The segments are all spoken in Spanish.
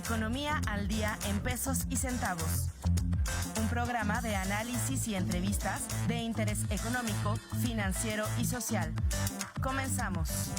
Economía al día en pesos y centavos. Un programa de análisis y entrevistas de interés económico, financiero y social. Comenzamos.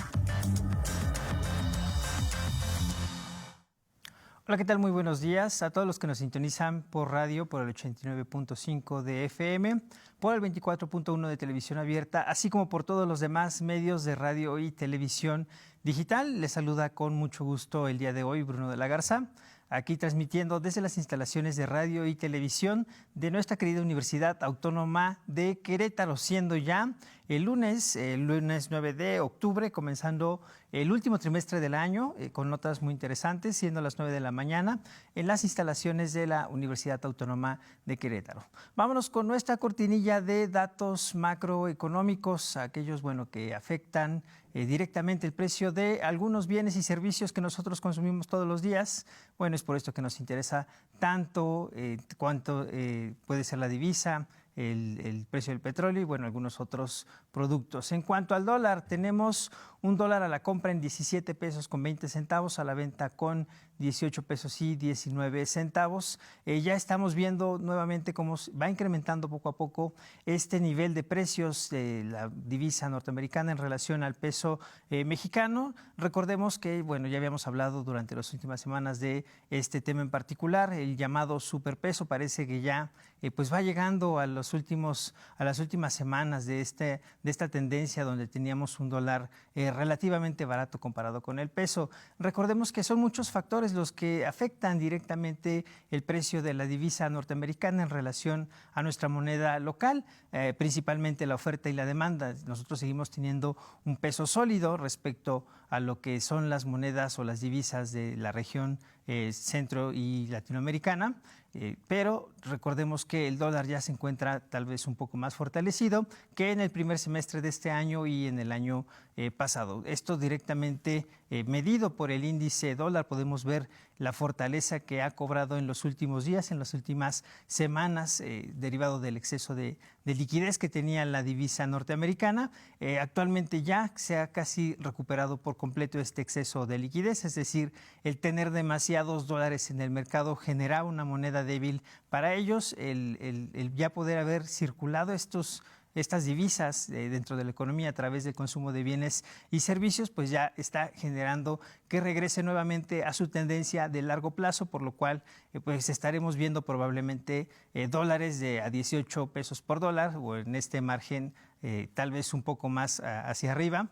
Hola, ¿qué tal? Muy buenos días a todos los que nos sintonizan por radio, por el 89.5 de FM, por el 24.1 de televisión abierta, así como por todos los demás medios de radio y televisión digital. Les saluda con mucho gusto el día de hoy Bruno de la Garza, aquí transmitiendo desde las instalaciones de radio y televisión de nuestra querida Universidad Autónoma de Querétaro, siendo ya el lunes 9 de octubre, comenzando el último trimestre del año, con notas muy interesantes, siendo las 9 de la mañana, en las instalaciones de la Universidad Autónoma de Querétaro. Vámonos con nuestra cortinilla de datos macroeconómicos, aquellos que afectan directamente el precio de algunos bienes y servicios que nosotros consumimos todos los días. Bueno, es por esto que nos interesa tanto cuánto puede ser la divisa, el precio del petróleo y algunos otros productos. En cuanto al dólar, tenemos un dólar a la compra en 17 pesos con 20 centavos, a la venta con 18 pesos y 19 centavos. Ya estamos viendo nuevamente cómo va incrementando poco a poco este nivel de precios de la divisa norteamericana en relación al peso mexicano. Recordemos que, ya habíamos hablado durante las últimas semanas de este tema en particular, el llamado superpeso. Parece que ya va llegando a las últimas semanas de esta tendencia donde teníamos un dólar relativamente barato comparado con el peso. Recordemos que son muchos factores los que afectan directamente el precio de la divisa norteamericana en relación a nuestra moneda local, principalmente la oferta y la demanda. Nosotros seguimos teniendo un peso sólido respecto a lo que son las monedas o las divisas de la región centro y latinoamericana, pero recordemos que el dólar ya se encuentra tal vez un poco más fortalecido que en el primer semestre de este año y en el año pasado. Esto directamente medido por el índice dólar, podemos ver la fortaleza que ha cobrado en los últimos días, en las últimas semanas, derivado del exceso de liquidez que tenía la divisa norteamericana. Actualmente ya se ha casi recuperado por completo este exceso de liquidez, es decir, el tener demasiados dólares en el mercado generaba una moneda débil para ellos. El ya poder haber circulado estas divisas dentro de la economía a través del consumo de bienes y servicios, pues ya está generando que regrese nuevamente a su tendencia de largo plazo, por lo cual pues estaremos viendo probablemente dólares a 18 pesos por dólar o en este margen tal vez un poco más hacia arriba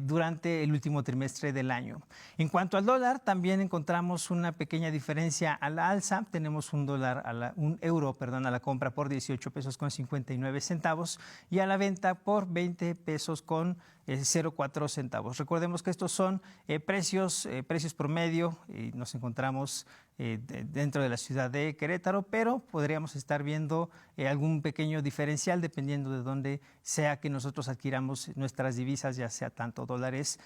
durante el último trimestre del año. En cuanto al dólar, también encontramos una pequeña diferencia a la alza. Tenemos un euro a la compra por 18 pesos con 59 centavos y a la venta por 20 pesos con 0,4 centavos. Recordemos que estos son precios promedio y nos encontramos dentro de la ciudad de Querétaro, pero podríamos estar viendo algún pequeño diferencial dependiendo de dónde sea que nosotros adquiramos nuestras divisas, ya sea tanto dólares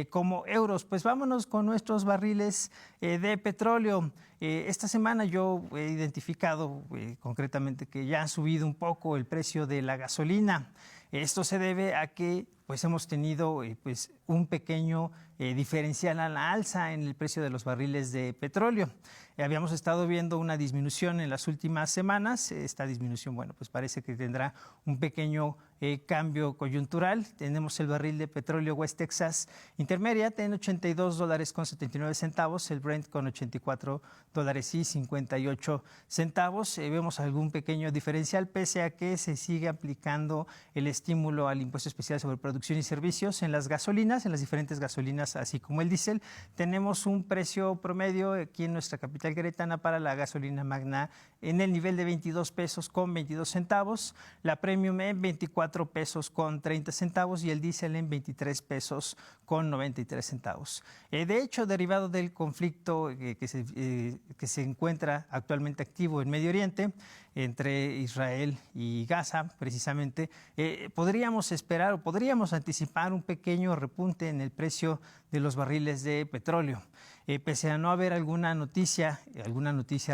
como euros. Pues vámonos con nuestros barriles de petróleo. Esta semana yo he identificado concretamente que ya ha subido un poco el precio de la gasolina. Esto se debe a que hemos tenido un pequeño diferencial a la alza en el precio de los barriles de petróleo. Habíamos estado viendo una disminución en las últimas semanas. Esta disminución, parece que tendrá un pequeño cambio coyuntural. Tenemos el barril de petróleo West Texas Intermediate en $82 con 79 centavos, el Brent con $84 y 58 centavos. Vemos algún pequeño diferencial pese a que se sigue aplicando el estímulo al impuesto especial sobre producción y servicios en las gasolinas, en las diferentes gasolinas, así como el diésel. Tenemos un precio promedio aquí en nuestra capital queretana para la gasolina magna en el nivel de 22 pesos con 22 centavos, la premium en 24 pesos con 30 centavos y el diésel en 23 pesos con 93 centavos. De hecho, derivado del conflicto que se encuentra actualmente activo en Medio Oriente, entre Israel y Gaza, precisamente, podríamos esperar o podríamos anticipar un pequeño repunte en el precio de los barriles de petróleo. Pese a no haber alguna noticia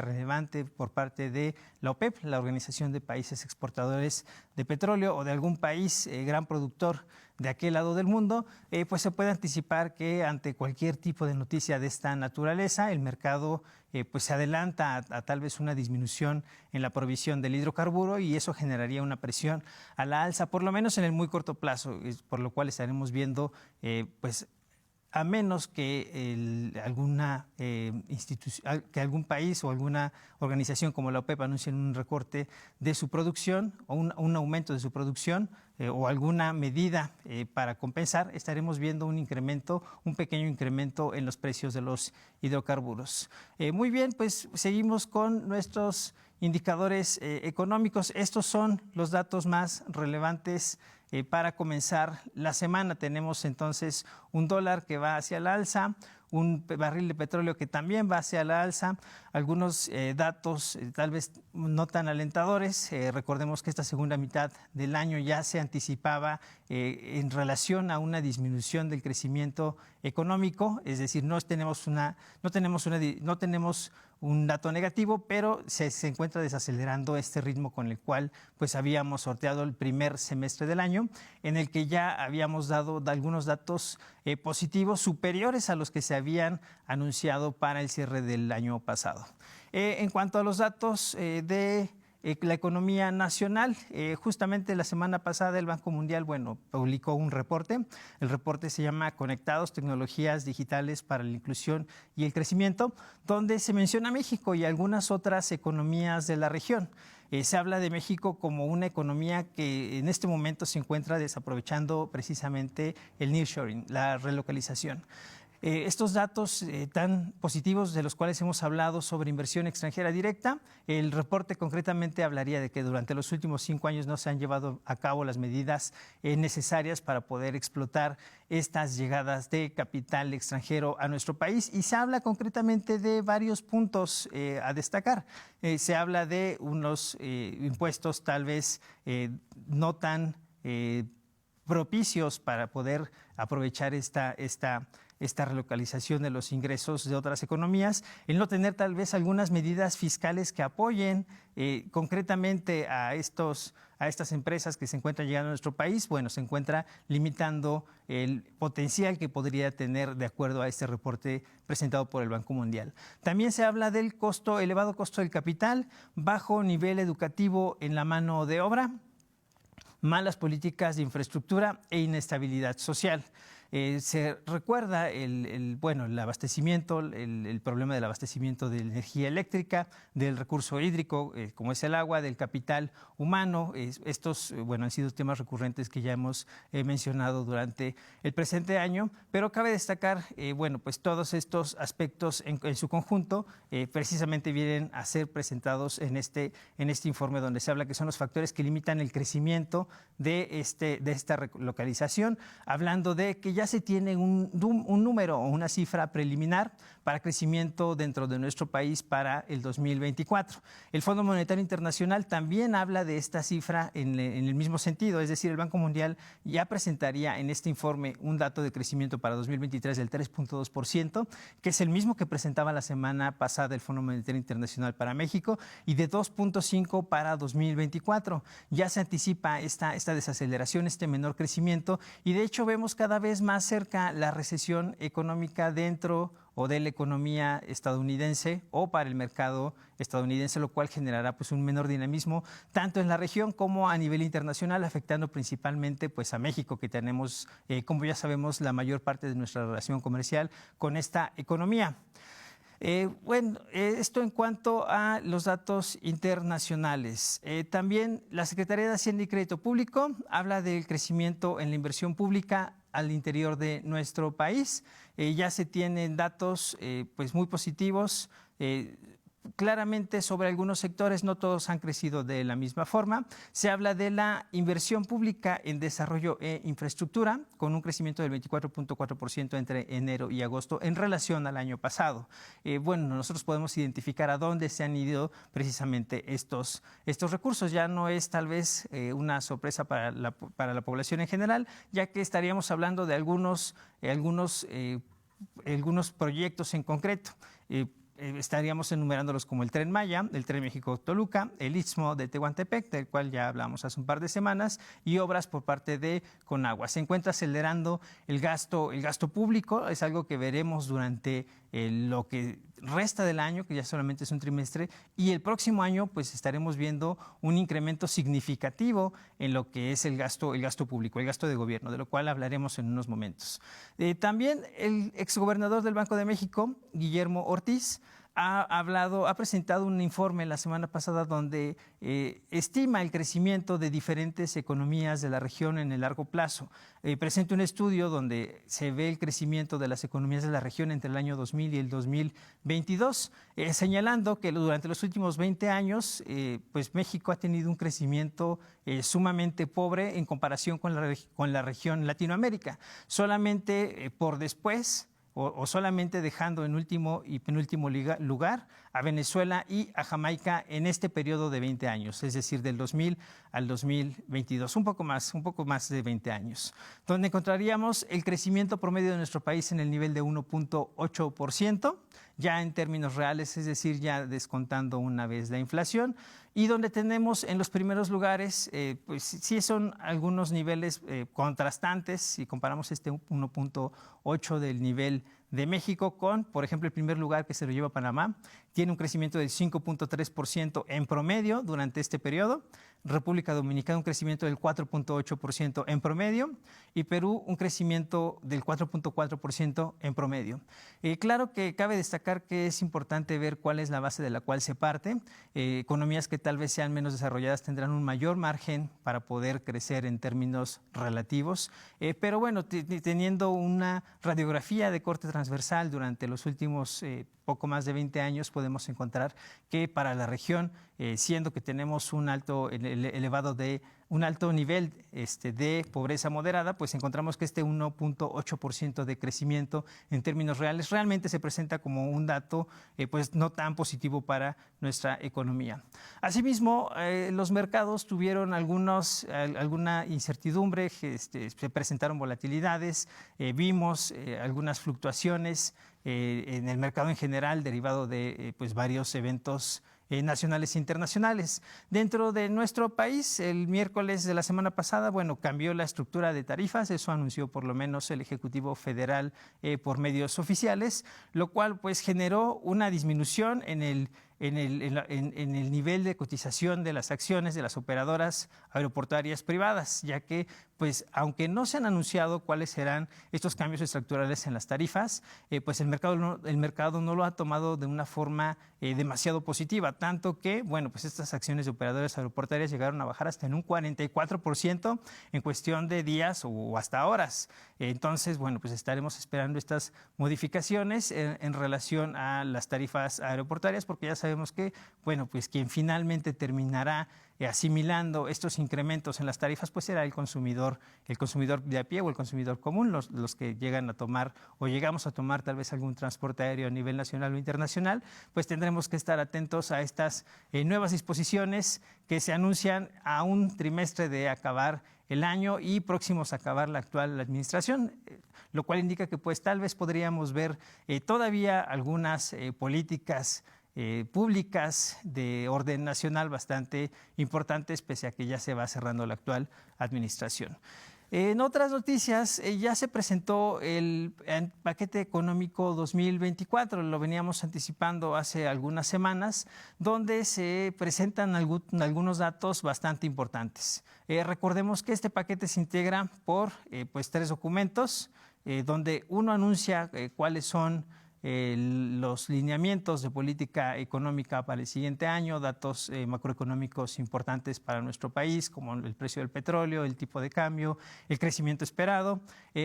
relevante por parte de la OPEP, la Organización de Países Exportadores de Petróleo, o de algún país gran productor de aquel lado del mundo, pues se puede anticipar que ante cualquier tipo de noticia de esta naturaleza, el mercado pues se adelanta a tal vez una disminución en la provisión del hidrocarburo y eso generaría una presión a la alza, por lo menos en el muy corto plazo, por lo cual estaremos viendo pues a menos que que algún país o alguna organización como la OPEP anuncien un recorte de su producción o un aumento de su producción o alguna medida para compensar, estaremos viendo un pequeño incremento en los precios de los hidrocarburos. Muy bien, pues seguimos con nuestros indicadores económicos. Estos son los datos más relevantes para comenzar la semana. Tenemos entonces un dólar que va hacia la alza, un barril de petróleo que también va hacia la alza, algunos datos tal vez no tan alentadores. Recordemos que esta segunda mitad del año ya se anticipaba en relación a una disminución del crecimiento económico, es decir, no tenemos un dato negativo, pero se encuentra desacelerando este ritmo con el cual pues habíamos sorteado el primer semestre del año, en el que ya habíamos dado algunos datos positivos superiores a los que se habían anunciado para el cierre del año pasado. En cuanto a los datos de la economía nacional, justamente la semana pasada el Banco Mundial, publicó un reporte. El reporte se llama Conectados, Tecnologías Digitales para la Inclusión y el Crecimiento, donde se menciona México y algunas otras economías de la región. Se habla de México como una economía que en este momento se encuentra desaprovechando precisamente el nearshoring, la relocalización. Estos datos tan positivos de los cuales hemos hablado sobre inversión extranjera directa, el reporte concretamente hablaría de que durante los últimos 5 años no se han llevado a cabo las medidas necesarias para poder explotar estas llegadas de capital extranjero a nuestro país, y se habla concretamente de varios puntos a destacar. Se habla de unos impuestos tal vez no tan propicios para poder aprovechar esta relocalización de los ingresos de otras economías, el no tener tal vez algunas medidas fiscales que apoyen concretamente a estas empresas que se encuentran llegando a nuestro país, se encuentra limitando el potencial que podría tener de acuerdo a este reporte presentado por el Banco Mundial. También se habla del elevado costo del capital, bajo nivel educativo en la mano de obra, malas políticas de infraestructura e inestabilidad social. Se recuerda el abastecimiento, el problema del abastecimiento de energía eléctrica, del recurso hídrico, como es el agua, del capital humano. Estos han sido temas recurrentes que ya hemos mencionado durante el presente año, pero cabe destacar, pues todos estos aspectos en su conjunto precisamente vienen a ser presentados en este informe, donde se habla que son los factores que limitan el crecimiento de esta relocalización, hablando de que ya se tiene un número o una cifra preliminar para crecimiento dentro de nuestro país para el 2024. El Fondo Monetario Internacional también habla de esta cifra en el mismo sentido, es decir, el Banco Mundial ya presentaría en este informe un dato de crecimiento para 2023 del 3.2%, que es el mismo que presentaba la semana pasada el Fondo Monetario Internacional para México, y de 2.5% para 2024. Ya se anticipa esta desaceleración, este menor crecimiento, y de hecho vemos cada vez más cerca la recesión económica dentro o de la economía estadounidense o para el mercado estadounidense, lo cual generará pues un menor dinamismo tanto en la región como a nivel internacional, afectando principalmente pues a México, que tenemos, como ya sabemos, la mayor parte de nuestra relación comercial con esta economía. Esto en cuanto a los datos internacionales. También la Secretaría de Hacienda y Crédito Público habla del crecimiento en la inversión pública al interior de nuestro país. Ya se tienen datos pues muy positivos. Claramente sobre algunos sectores, no todos han crecido de la misma forma. Se habla de la inversión pública en desarrollo e infraestructura, con un crecimiento del 24.4% entre enero y agosto en relación al año pasado. Nosotros podemos identificar a dónde se han ido precisamente estos recursos. Ya no es tal vez una sorpresa para la población en general, ya que estaríamos hablando de algunos proyectos en concreto. estaríamos enumerándolos como el Tren Maya, el Tren México-Toluca, el Istmo de Tehuantepec, del cual ya hablamos hace un par de semanas, y obras por parte de Conagua. Se encuentra acelerando el gasto público, es algo que veremos durante lo que resta del año, que ya solamente es un trimestre, y el próximo año pues estaremos viendo un incremento significativo en lo que es el gasto público, el gasto de gobierno, de lo cual hablaremos en unos momentos. También el exgobernador del Banco de México, Guillermo Ortiz, ha presentado un informe la semana pasada donde estima el crecimiento de diferentes economías de la región en el largo plazo. Presenta un estudio donde se ve el crecimiento de las economías de la región entre el año 2000 y el 2022, señalando que durante los últimos 20 años pues México ha tenido un crecimiento sumamente pobre en comparación con la región Latinoamérica. Solamente por después o solamente dejando en último y penúltimo lugar a Venezuela y a Jamaica en este periodo de 20 años, es decir, del 2000 al 2022, un poco más de 20 años, donde encontraríamos el crecimiento promedio de nuestro país en el nivel de 1.8%, ya en términos reales, es decir, ya descontando una vez la inflación, y donde tenemos en los primeros lugares, pues sí son algunos niveles contrastantes, si comparamos este 1.8 del nivel de México con, por ejemplo, el primer lugar que se lo lleva Panamá, tiene un crecimiento del 5.3% en promedio durante este periodo, República Dominicana un crecimiento del 4.8% en promedio y Perú un crecimiento del 4.4% en promedio. Claro que cabe destacar que es importante ver cuál es la base de la cual se parte. Economías que tal vez sean menos desarrolladas tendrán un mayor margen para poder crecer en términos relativos, pero bueno, teniendo una radiografía de corte transversal durante los últimos poco más de 20 años, podemos encontrar que para la región, siendo que tenemos un alto nivel de pobreza moderada, pues encontramos que este 1.8% de crecimiento en términos reales realmente se presenta como un dato pues no tan positivo para nuestra economía. Asimismo, los mercados tuvieron alguna incertidumbre, se presentaron volatilidades, vimos algunas fluctuaciones en el mercado en general derivado de pues varios eventos nacionales e internacionales. Dentro de nuestro país, el miércoles de la semana pasada, bueno, cambió la estructura de tarifas, eso anunció por lo menos el Ejecutivo Federal por medios oficiales, lo cual pues generó una disminución en el nivel de cotización de las acciones de las operadoras aeroportuarias privadas, ya que, pues, aunque no se han anunciado cuáles serán estos cambios estructurales en las tarifas, pues el mercado no lo ha tomado de una forma demasiado positiva, tanto que, bueno, pues estas acciones de operadoras aeroportuarias llegaron a bajar hasta en un 44% en cuestión de días o hasta horas. Entonces, bueno, pues estaremos esperando estas modificaciones en relación a las tarifas aeroportuarias, porque ya sabemos que, bueno, pues quien finalmente terminará asimilando estos incrementos en las tarifas, pues será el consumidor de a pie o el consumidor común, los que llegan a tomar o llegamos a tomar tal vez algún transporte aéreo a nivel nacional o internacional, pues tendremos que estar atentos a estas nuevas disposiciones que se anuncian a un trimestre de acabar el año y próximos a acabar la actual administración, lo cual indica que pues tal vez podríamos ver todavía algunas políticas públicas de orden nacional bastante importantes, pese a que ya se va cerrando la actual administración. En otras noticias, ya se presentó el paquete económico 2024, lo veníamos anticipando hace algunas semanas, donde se presentan algunos datos bastante importantes. Recordemos que este paquete se integra por pues 3 documentos, donde uno anuncia cuáles son los lineamientos de política económica para el siguiente año, datos macroeconómicos importantes para nuestro país, como el precio del petróleo, el tipo de cambio, el crecimiento esperado.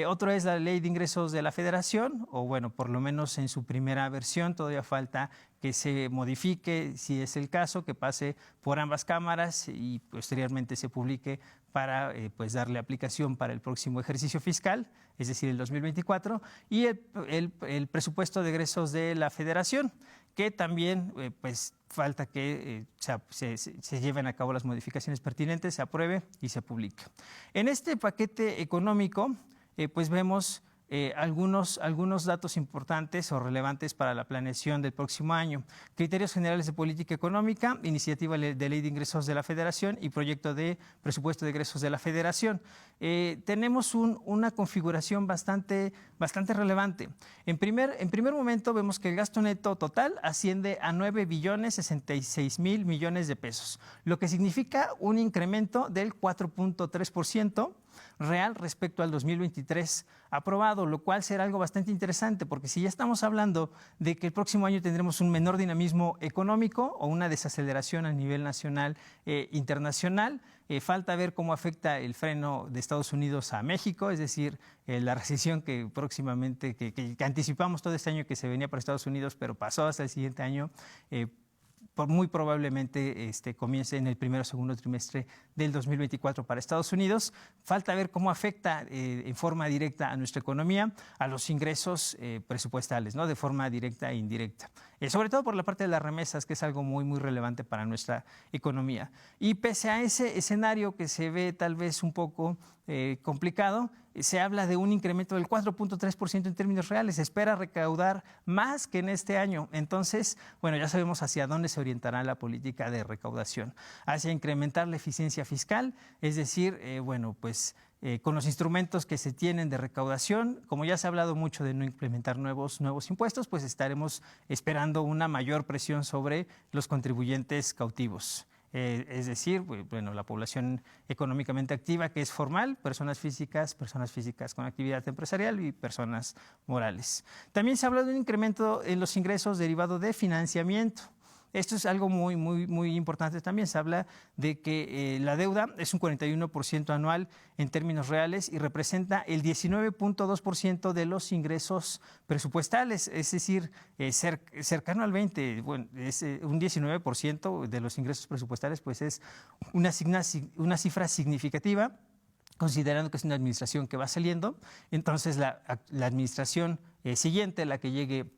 Otro es la Ley de Ingresos de la Federación, o bueno, por lo menos en su primera versión, todavía falta que se modifique, si es el caso, que pase por ambas cámaras y posteriormente se publique para pues darle aplicación para el próximo ejercicio fiscal, es decir, el 2024, y el presupuesto de egresos de la Federación, que también pues falta que se lleven a cabo las modificaciones pertinentes, se apruebe y se publique. En este paquete económico pues vemos algunos datos importantes o relevantes para la planeación del próximo año. Criterios generales de política económica, iniciativa de ley de ingresos de la Federación y proyecto de presupuesto de egresos de la Federación. Tenemos una configuración bastante relevante. En primer momento vemos que el gasto neto total asciende a 9.066.000 millones de pesos, lo que significa un incremento del 4.3% real respecto al 2023 aprobado, lo cual será algo bastante interesante, porque si ya estamos hablando de que el próximo año tendremos un menor dinamismo económico o una desaceleración a nivel nacional e internacional, falta ver cómo afecta el freno de Estados Unidos a México, es decir, la recesión que próximamente, que anticipamos todo este año que se venía para Estados Unidos, pero pasó hasta el siguiente año, muy probablemente comience en el primero o segundo trimestre del 2024 para Estados Unidos. Falta ver cómo afecta en forma directa a nuestra economía, a los ingresos presupuestales, ¿no? De forma directa e indirecta. Sobre todo por la parte de las remesas, que es algo muy relevante para nuestra economía. Y pese a ese escenario que se ve tal vez un poco complicado, se habla de un incremento del 4.3% en términos reales. Se espera recaudar más que en este año. Entonces, bueno, ya sabemos hacia dónde se orientará la política de recaudación. Hacia incrementar la eficiencia fiscal, es decir, con los instrumentos que se tienen de recaudación, como ya se ha hablado mucho de no implementar nuevos impuestos, pues estaremos esperando una mayor presión sobre los contribuyentes cautivos. Es decir, la población económicamente activa, que es formal, personas físicas con actividad empresarial y personas morales. También se habla de un incremento en los ingresos derivado de financiamiento. Esto es algo muy importante también. Se habla de que la deuda es un 41% anual en términos reales y representa el 19.2% de los ingresos presupuestales, es decir, cercano al 20%. Bueno, es un 19% de los ingresos presupuestales, pues es una cifra significativa, considerando que es una administración que va saliendo. Entonces, la administración siguiente, la que llegue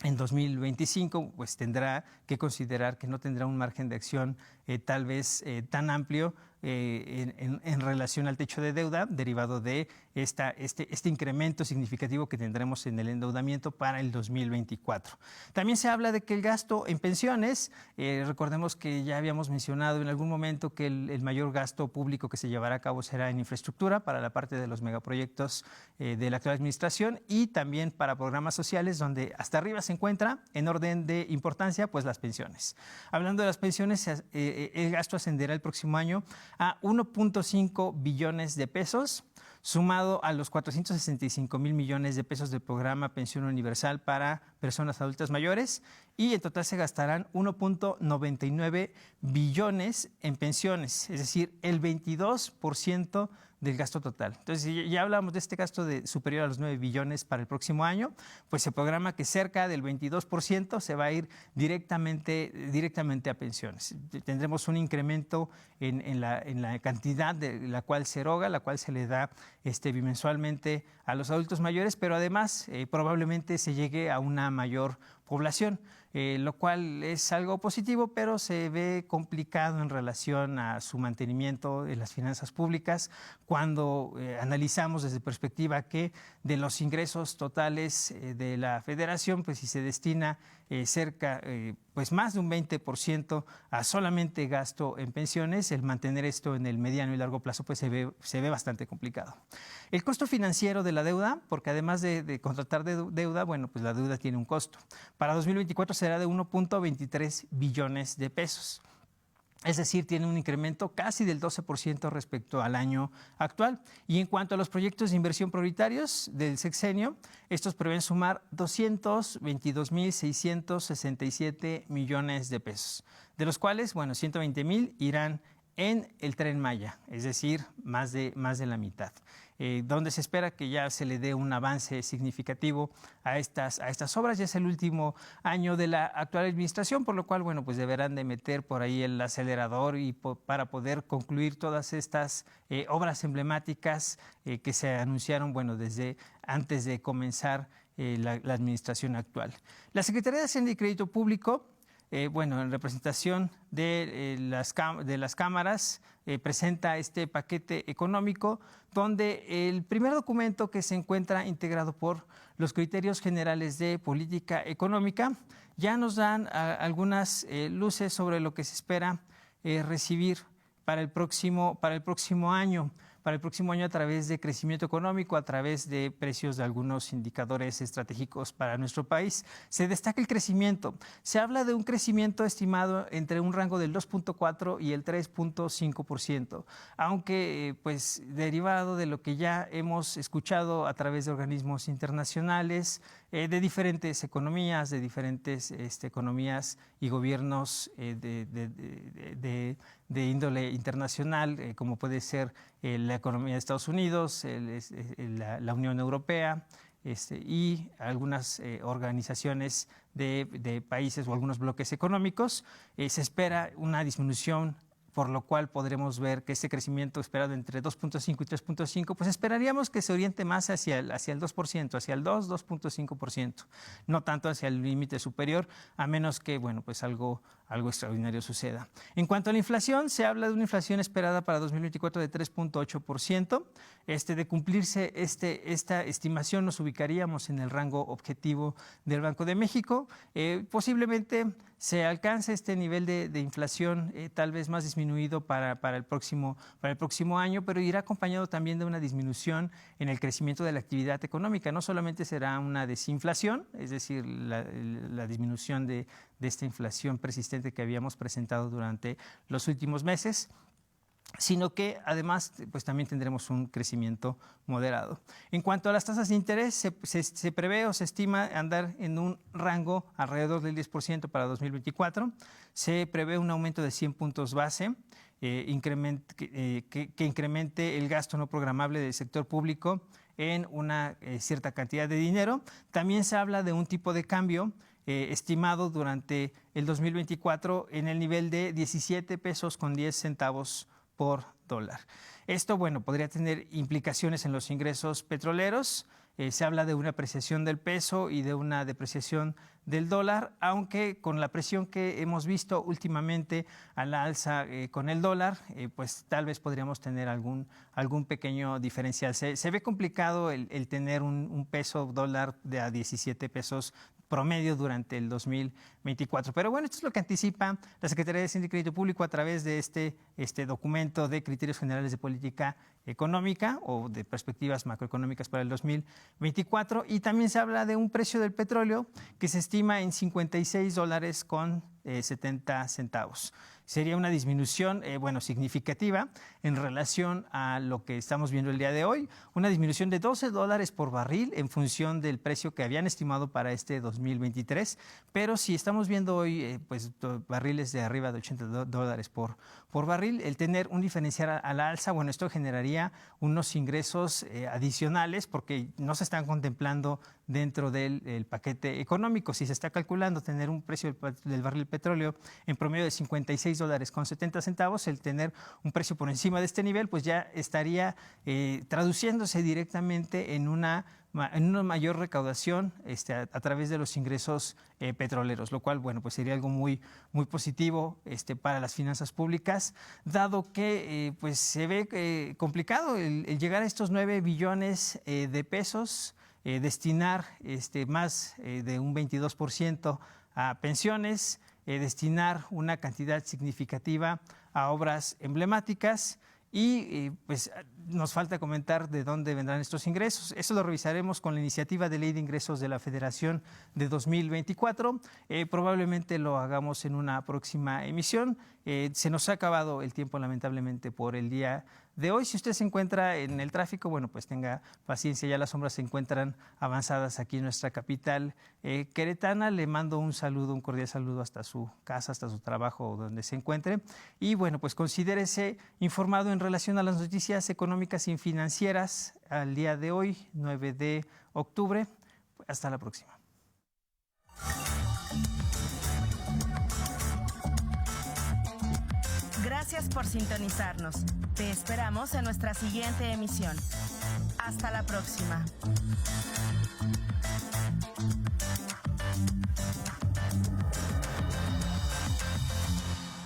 en 2025, pues tendrá que considerar que no tendrá un margen de acción tal vez tan amplio en relación al techo de deuda derivado de este incremento significativo que tendremos en el endeudamiento para el 2024. También se habla de que el gasto en pensiones, recordemos que ya habíamos mencionado en algún momento que el mayor gasto público que se llevará a cabo será en infraestructura para la parte de los megaproyectos de la actual administración y también para programas sociales, donde hasta arriba se encuentra en orden de importancia pues las pensiones. Hablando de las pensiones, el gasto ascenderá el próximo año a 1.5 billones de pesos, sumado a los 465.000 millones de pesos del programa Pensión Universal para personas adultas mayores, y en total se gastarán 1.99 billones en pensiones, es decir, el 22% del gasto total. Entonces, si ya hablamos de este gasto superior a los 9 billones para el próximo año, pues se programa que cerca del 22% se va a ir directamente a pensiones. Tendremos un incremento en la cantidad de la cual se eroga, la cual se le da bimensualmente a los adultos mayores, pero además probablemente se llegue a una mayor población, lo cual es algo positivo, pero se ve complicado en relación a su mantenimiento en las finanzas públicas cuando analizamos desde perspectiva que de los ingresos totales de la Federación, pues si se destina pues más de un 20% a solamente gasto en pensiones, el mantener esto en el mediano y largo plazo pues se ve bastante complicado. El costo financiero de la deuda, porque además de contratar deuda, bueno, pues la deuda tiene un costo. Para 2024 será de 1.23 billones de pesos. Es decir, tiene un incremento casi del 12% respecto al año actual. Y en cuanto a los proyectos de inversión prioritarios del sexenio, estos prevén sumar 222.667 millones de pesos, de los cuales, 120.000 irán en el Tren Maya, es decir, más de la mitad. Donde se espera que ya se le dé un avance significativo a estas obras. Ya es el último año de la actual administración, por lo cual, pues deberán de meter por ahí el acelerador para poder concluir todas estas obras emblemáticas que se anunciaron, desde antes de comenzar la administración actual. La Secretaría de Hacienda y Crédito Público en representación de las cámaras, presenta este paquete económico, donde el primer documento que se encuentra integrado por los criterios generales de política económica ya nos dan algunas luces sobre lo que se espera recibir para el próximo año. Para el próximo año, a través de crecimiento económico, a través de precios de algunos indicadores estratégicos para nuestro país. Se destaca el crecimiento. Se habla de un crecimiento estimado entre un rango del 2.4 y el 3.5%, aunque pues derivado de lo que ya hemos escuchado a través de organismos internacionales, de diferentes economías, economías y gobiernos de índole internacional, como puede ser la economía de Estados Unidos, la Unión Europea y algunas organizaciones de países o algunos bloques económicos. Se espera una disminución, por lo cual podremos ver que este crecimiento esperado entre 2.5 y 3.5, pues esperaríamos que se oriente más hacia el 2%, hacia el 2.5%, no tanto hacia el límite superior, a menos que, pues algo extraordinario suceda. En cuanto a la inflación, se habla de una inflación esperada para 2024 de 3.8%. De cumplirse esta estimación, nos ubicaríamos en el rango objetivo del Banco de México. Posiblemente se alcance este nivel de inflación tal vez más disminuido para el próximo año, pero irá acompañado también de una disminución en el crecimiento de la actividad económica. No solamente será una desinflación, es decir, la disminución de esta inflación persistente que habíamos presentado durante los últimos meses, sino que además pues también tendremos un crecimiento moderado. En cuanto a las tasas de interés, se prevé o se estima andar en un rango alrededor del 10% para 2024. Se prevé un aumento de 100 puntos base, que incremente el gasto no programable del sector público en una cierta cantidad de dinero. También se habla de un tipo de cambio estimado durante el 2024 en el nivel de 17 pesos con 10 centavos por dólar. Esto, podría tener implicaciones en los ingresos petroleros. Se habla de una apreciación del peso y de una depreciación del dólar, aunque con la presión que hemos visto últimamente a la alza con el dólar, pues tal vez podríamos tener algún pequeño diferencial. Se ve complicado el tener un peso dólar de a 17 pesos promedio durante el 2024. Pero esto es lo que anticipa la Secretaría de Hacienda y Crédito Público a través de este documento de criterios generales de política económica o de perspectivas macroeconómicas para el 2024. Y también se habla de un precio del petróleo que se estima en $56 con 70 centavos. Sería una disminución, significativa en relación a lo que estamos viendo el día de hoy, una disminución de $12 por barril en función del precio que habían estimado para este 2023, pero si estamos viendo hoy barriles de arriba de $80 por barril, el tener un diferencial a la alza, esto generaría unos ingresos adicionales porque no se están contemplando dentro del paquete económico. Si se está calculando tener un precio del barril de petróleo en promedio de $56 con 70 centavos, el tener un precio por encima de este nivel, pues ya estaría traduciéndose directamente en una mayor recaudación a través de los ingresos petroleros, lo cual, pues sería algo muy, muy positivo para las finanzas públicas, dado que se ve complicado el llegar a estos 9 billones de pesos, destinar más de un 22% a pensiones, destinar una cantidad significativa a obras emblemáticas y nos falta comentar de dónde vendrán estos ingresos. Eso lo revisaremos con la iniciativa de ley de ingresos de la Federación de 2024. Probablemente lo hagamos en una próxima emisión. Se nos ha acabado el tiempo lamentablemente por el día de hoy. Si usted se encuentra en el tráfico, pues tenga paciencia, ya las sombras se encuentran avanzadas aquí en nuestra capital queretana. Le mando un cordial saludo hasta su casa, hasta su trabajo, donde se encuentre. Y pues considérese informado en relación a las noticias económicas y financieras al día de hoy, 9 de octubre. Hasta la próxima. Gracias por sintonizarnos. Te esperamos en nuestra siguiente emisión. Hasta la próxima.